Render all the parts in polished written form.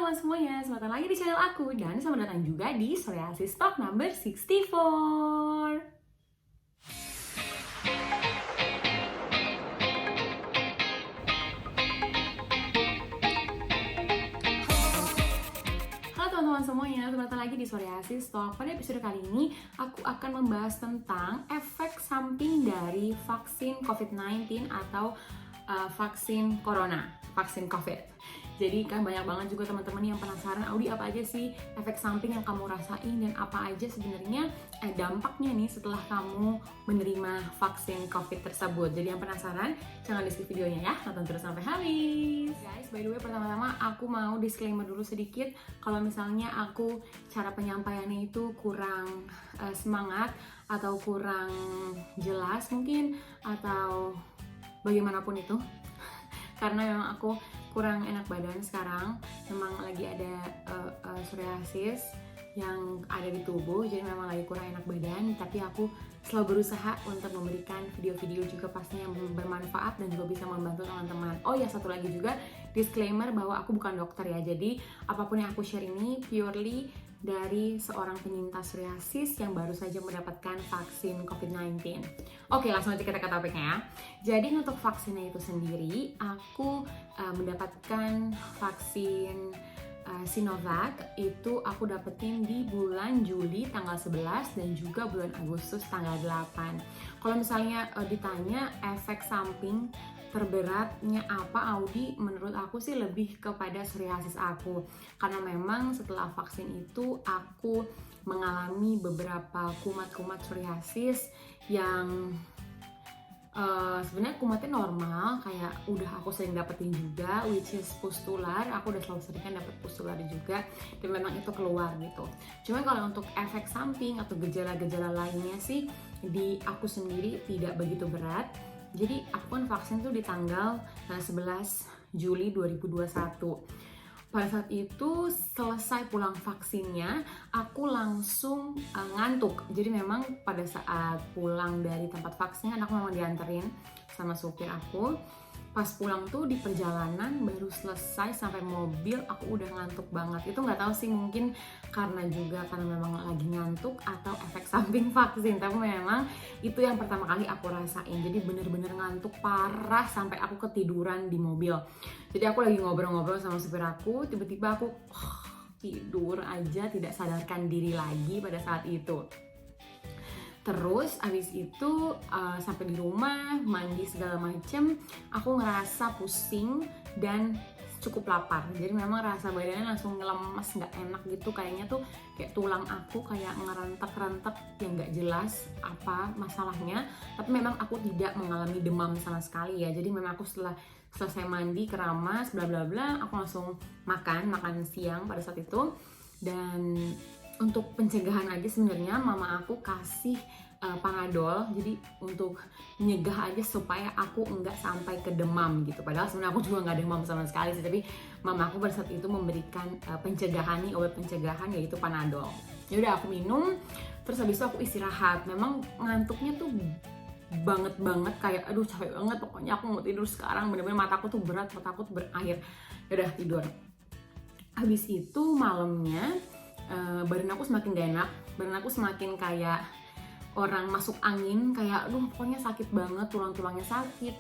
teman-teman semuanya, selamat datang lagi di channel aku dan selamat datang juga di Psoriasis Talk number 64. Halo teman-teman semuanya, selamat datang lagi di Psoriasis Talk. Pada episode kali ini, aku akan membahas tentang efek samping dari vaksin COVID-19 atau vaksin corona, vaksin COVID. Jadi kan banyak banget juga teman-teman yang penasaran, Audi apa aja sih efek samping yang kamu rasain dan apa aja sebenarnya dampaknya nih setelah kamu menerima vaksin COVID tersebut. Jadi yang penasaran, jangan di skip videonya ya, tonton terus sampai habis. Guys, by the way pertama-tama aku mau disclaimer dulu sedikit kalau misalnya aku cara penyampaiannya itu kurang semangat atau kurang jelas mungkin atau bagaimanapun itu. Karena memang aku kurang enak badan sekarang, memang lagi ada psoriasis yang ada di tubuh, jadi memang lagi kurang enak badan, tapi aku selalu berusaha untuk memberikan video-video juga pastinya yang bermanfaat dan juga bisa membantu teman-teman. Oh ya, satu lagi juga disclaimer bahwa aku bukan dokter ya, jadi apapun yang aku share ini purely dari seorang penyintas psoriasis yang baru saja mendapatkan vaksin COVID-19. Oke, langsung aja kita ke topiknya ya. Jadi untuk vaksinnya itu sendiri, aku mendapatkan vaksin Sinovac itu aku dapetin di bulan Juli tanggal 11 dan juga bulan Agustus tanggal 8. Kalau misalnya ditanya efek samping terberatnya apa, Audi, menurut aku sih lebih kepada psoriasis aku, karena memang setelah vaksin itu aku mengalami beberapa kumat-kumat psoriasis yang sebenarnya kumatnya normal, kayak udah aku sering dapetin juga, which is pustular. Aku udah selalu sering kan dapet pustular juga, dan memang itu keluar gitu. Cuman kalau untuk efek samping atau gejala-gejala lainnya sih di aku sendiri tidak begitu berat. Jadi aku kan vaksin tuh di tanggal 11 Juli 2021. Pada saat itu selesai pulang vaksinnya, aku langsung ngantuk. Jadi memang pada saat pulang dari tempat vaksin, aku memang dianterin sama supir aku. Pas pulang tuh di perjalanan baru selesai sampai mobil, aku udah ngantuk banget. Itu nggak tahu sih, mungkin karena memang lagi ngantuk atau efek samping vaksin. Tapi memang itu yang pertama kali aku rasain. Jadi bener-bener ngantuk parah sampai aku ketiduran di mobil. Jadi aku lagi ngobrol-ngobrol sama supir aku, tiba-tiba aku tidur aja, tidak sadarkan diri lagi pada saat itu. Terus abis itu sampai di rumah, mandi segala macem, aku ngerasa pusing dan cukup lapar. Jadi memang rasa badannya langsung lemas, nggak enak gitu. Kayaknya tuh kayak tulang aku kayak ngerentek-rentek yang nggak jelas apa masalahnya. Tapi memang aku tidak mengalami demam sama sekali ya. Jadi memang aku setelah selesai mandi, keramas, bla bla bla, aku langsung makan siang pada saat itu. Dan untuk pencegahan aja sebenarnya mama aku kasih Panadol, jadi untuk menyegah aja supaya aku enggak sampai ke demam gitu. Padahal sebenarnya aku juga nggak demam sama sekali sih, tapi mama aku pada saat itu memberikan pencegahan nih, obat pencegahan yaitu Panadol. Ya udah aku minum, terus habis itu aku istirahat. Memang ngantuknya tuh banget kayak aduh capek banget, pokoknya aku mau tidur sekarang, bener-bener mataku tuh berat, mataku tuh berair. Ya udah tidur. Habis itu malamnya badan aku semakin gak enak, badan aku semakin kayak orang masuk angin, kayak aduh pokoknya sakit banget, tulang-tulangnya sakit,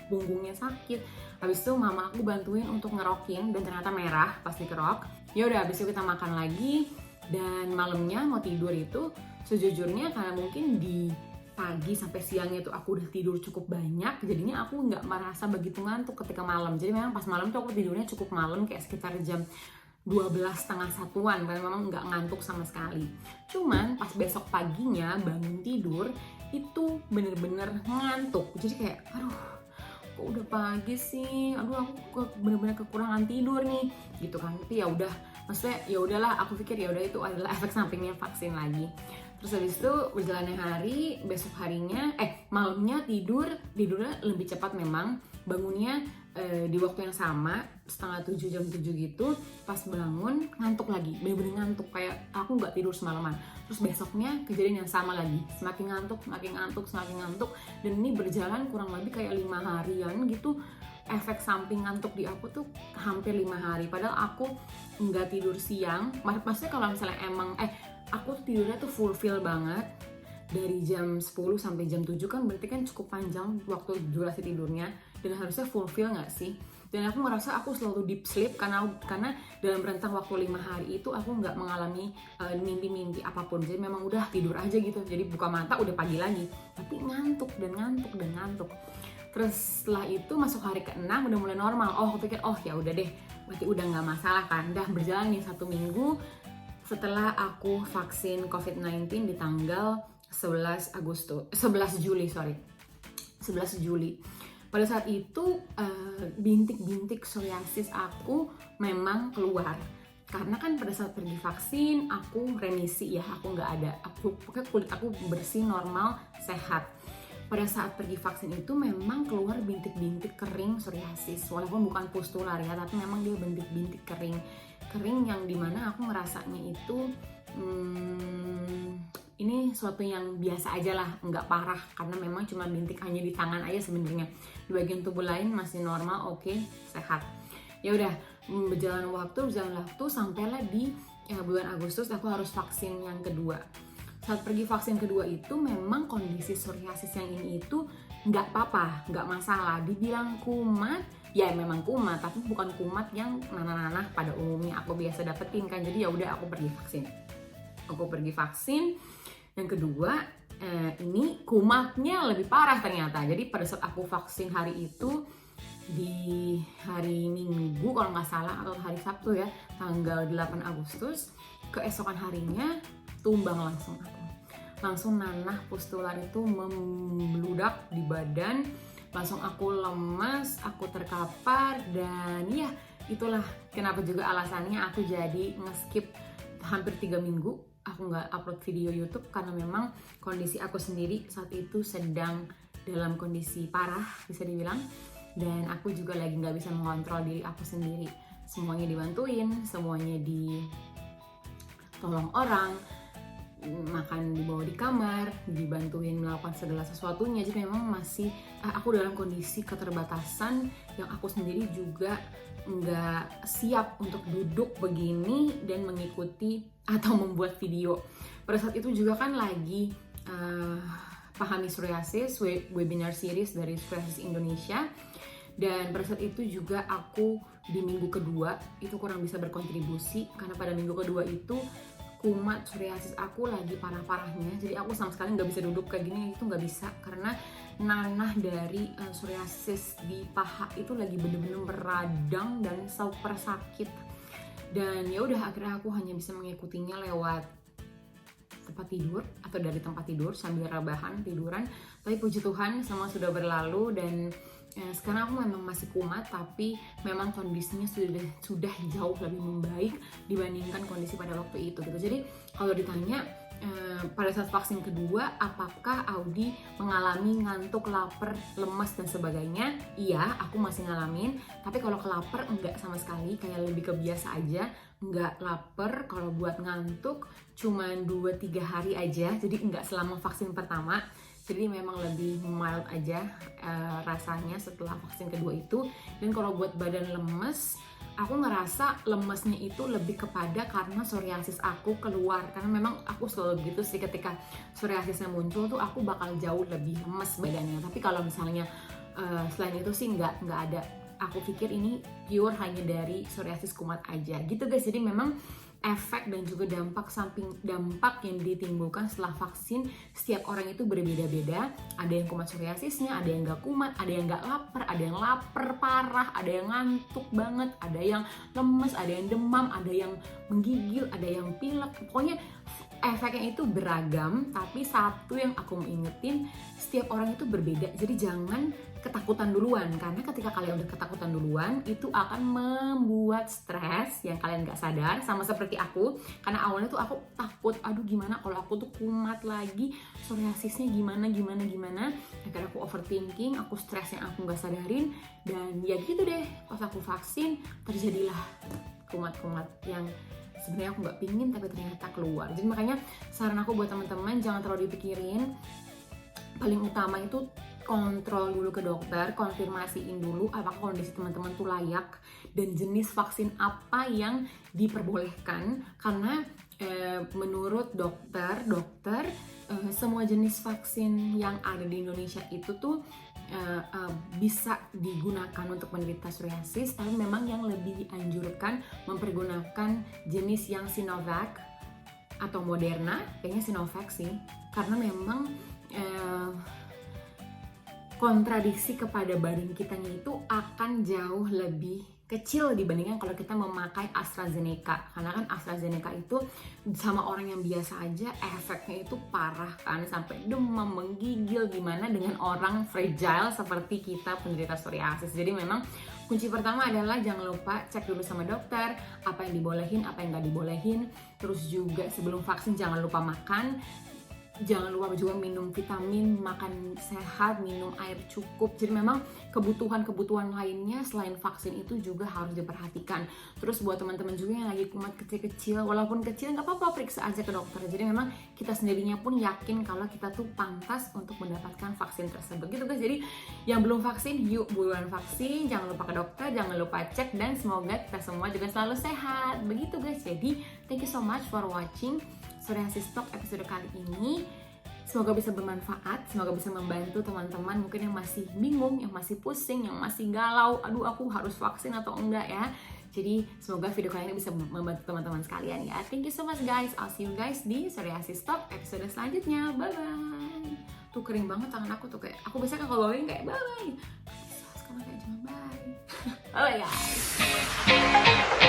punggungnya sakit. Habis itu mama aku bantuin untuk ngerokin dan ternyata merah pas dikerok. Ya udah habis itu kita makan lagi dan malamnya mau tidur itu sejujurnya karena mungkin di pagi sampai siangnya tuh aku udah tidur cukup banyak, jadinya aku nggak merasa begitu ngantuk ketika malam. Jadi memang pas malam tuh aku tidurnya cukup malam, kayak sekitar jam 12:30-an, karena memang nggak ngantuk sama sekali. Cuman pas besok paginya bangun tidur itu bener-bener ngantuk. Jadi kayak aduh kok udah pagi sih, aduh aku bener-bener kekurangan tidur nih gitu kan. Tapi ya udah, maksudnya ya udahlah, aku pikir ya udah itu adalah efek sampingnya vaksin lagi. Terus habis itu berjalannya hari, besok harinya malamnya tidurnya lebih cepat memang, bangunnya di waktu yang sama, setengah 7, jam 7 gitu. Pas bangun ngantuk lagi, bener-bener ngantuk, kayak aku nggak tidur semalaman. Terus besoknya kejadian yang sama lagi, semakin ngantuk, dan ini berjalan kurang lebih kayak 5 harian gitu. efek samping ngantuk di aku tuh hampir 5 hari. Padahal aku nggak tidur siang. Maksudnya kalau misalnya emang aku tidurnya tuh fulfill banget dari jam 10 sampai jam 7 kan, berarti kan cukup panjang waktu durasi tidurnya, dan harusnya fulfill nggak sih? Dan aku merasa aku selalu deep sleep karena dalam rentang waktu 5 hari itu aku nggak mengalami mimpi-mimpi apapun. Jadi memang udah tidur aja gitu. Jadi buka mata udah pagi lagi, tapi ngantuk. Terus setelah itu masuk hari ke-6 udah mulai normal. Oh, aku pikir ya udah deh, berarti udah nggak masalah kan. Udah berjalan nih 1 minggu setelah aku vaksin COVID-19 di tanggal 11 Juli. Pada saat itu bintik-bintik psoriasis aku memang keluar. Karena kan pada saat pergi vaksin aku remisi ya, aku nggak ada. Pokoknya kulit aku bersih, normal, sehat. Pada saat pergi vaksin itu memang keluar bintik-bintik kering psoriasis. Walaupun bukan pustular ya, tapi memang dia bintik-bintik kering yang dimana aku ngerasanya itu ini suatu yang biasa aja lah, nggak parah, karena memang cuma bintik hanya di tangan aja sebenarnya. Di bagian tubuh lain masih normal, oke, sehat. Ya udah, berjalan waktu sampailah di bulan Agustus aku harus vaksin yang kedua. Saat pergi vaksin kedua itu memang kondisi psoriasis yang ini itu nggak apa-apa, nggak masalah. Dibilang kumat, ya memang kumat, tapi bukan kumat yang nanah-nanah pada umumnya aku biasa dapetin kan. Jadi ya udah, aku pergi vaksin. Yang kedua, ini kumatnya lebih parah ternyata. Jadi pada saat aku vaksin hari itu, di hari Minggu kalau nggak salah, atau hari Sabtu ya, tanggal 8 Agustus, keesokan harinya tumbang langsung aku. Langsung nanah pustular itu membludak di badan, langsung aku lemas, aku terkapar, dan ya itulah kenapa juga alasannya aku jadi nge-skip hampir 3 minggu. Aku nggak upload video YouTube karena memang kondisi aku sendiri saat itu sedang dalam kondisi parah bisa dibilang, dan aku juga lagi nggak bisa mengontrol diri aku sendiri. Semuanya dibantuin, semuanya ditolong orang, makan dibawa di kamar, dibantuin melakukan segala sesuatunya. Jadi memang masih aku dalam kondisi keterbatasan yang aku sendiri juga nggak siap untuk duduk begini dan mengikuti atau membuat video. Pada saat itu juga kan lagi pahami psoriasis, webinar series dari Psoriasis Indonesia, dan pada saat itu juga aku di minggu kedua itu kurang bisa berkontribusi karena pada minggu kedua itu kumat psoriasis aku lagi parah-parahnya. Jadi aku sama sekali nggak bisa duduk kayak gini, itu nggak bisa karena nanah dari psoriasis di paha itu lagi bener-bener meradang dan super sakit. Dan ya udah, akhirnya aku hanya bisa mengikutinya lewat tempat tidur atau dari tempat tidur sambil rebahan tiduran. Tapi puji Tuhan semua sudah berlalu, dan sekarang aku memang masih kumat, tapi memang kondisinya sudah jauh lebih membaik dibandingkan kondisi pada waktu itu gitu. Jadi kalau ditanya pada saat vaksin kedua apakah Audi mengalami ngantuk, lapar, lemas dan sebagainya, iya aku masih ngalamin. Tapi kalau kelapar enggak sama sekali, kayak lebih kebiasa aja. Enggak lapar, kalau buat ngantuk cuman 2-3 hari aja, jadi enggak selama vaksin pertama. Jadi memang lebih mild aja rasanya setelah vaksin kedua itu. Dan kalau buat badan lemes, aku ngerasa lemesnya itu lebih kepada karena psoriasis aku keluar. Karena memang aku selalu begitu sih, ketika psoriasisnya muncul tuh aku bakal jauh lebih lemes badannya. Tapi kalau misalnya selain itu sih nggak ada. Aku pikir ini pure hanya dari psoriasis kumat aja gitu guys. Jadi memang efek dan juga dampak yang ditimbulkan setelah vaksin setiap orang itu berbeda-beda. Ada yang kumat psoriasisnya, ada yang nggak kumat, ada yang nggak lapar, ada yang lapar parah, ada yang ngantuk banget, ada yang lemes, ada yang demam, ada yang menggigil, ada yang pilek. Pokoknya efeknya itu beragam, tapi satu yang aku mau ingetin, setiap orang itu berbeda. Jadi jangan ketakutan duluan, karena ketika kalian udah ketakutan duluan itu akan membuat stres yang kalian gak sadar. Sama seperti aku, karena awalnya tuh aku takut, aduh gimana kalau aku tuh kumat lagi, psoriasisnya gimana. Akhirnya aku overthinking, aku stres yang aku gak sadarin, dan ya gitu deh, pas aku vaksin terjadilah kumat-kumat yang sebenarnya aku nggak pingin tapi ternyata keluar. Jadi makanya saran aku buat teman-teman, jangan terlalu dipikirin. Paling utama itu kontrol dulu ke dokter, konfirmasiin dulu apakah kondisi teman-teman tuh layak dan jenis vaksin apa yang diperbolehkan, karena menurut dokter semua jenis vaksin yang ada di Indonesia itu tuh bisa digunakan untuk penderita psoriasis, tapi memang yang lebih dianjurkan mempergunakan jenis yang Sinovac atau Moderna, kayaknya Sinovac sih, karena memang kontradiksi kepada badan kitanya itu akan jauh lebih kecil dibandingkan kalau kita memakai AstraZeneca, karena kan AstraZeneca itu sama orang yang biasa aja efeknya itu parah kan, sampai demam, menggigil, gimana dengan orang fragile seperti kita penderita psoriasis. Jadi memang kunci pertama adalah jangan lupa cek dulu sama dokter apa yang dibolehin, apa yang nggak dibolehin. Terus juga sebelum vaksin jangan lupa makan. Jangan lupa juga minum vitamin, makan sehat, minum air cukup. Jadi memang kebutuhan-kebutuhan lainnya selain vaksin itu juga harus diperhatikan. Terus buat teman-teman juga yang lagi kumat kecil-kecil, walaupun kecil nggak apa-apa, periksa aja ke dokter. Jadi memang kita sendirinya pun yakin kalau kita tuh pantas untuk mendapatkan vaksin tersebut gitu guys. Jadi yang belum vaksin, yuk buruan vaksin. Jangan lupa ke dokter, jangan lupa cek, dan semoga kita semua juga selalu sehat. Begitu guys. Jadi thank you so much for watching Psoriasis Talk episode kali ini. Semoga bisa bermanfaat, semoga bisa membantu teman-teman mungkin yang masih bingung, yang masih pusing, yang masih galau, aduh aku harus vaksin atau enggak ya. Jadi semoga video kali ini bisa membantu teman-teman sekalian ya. Thank you so much guys, I'll see you guys di Psoriasis Talk episode selanjutnya. Bye bye. Tuh kering banget tangan aku tuh, kayak aku biasanya kalau bawain kayak bye bye. Sekarang kayak cuma bye. Bye guys.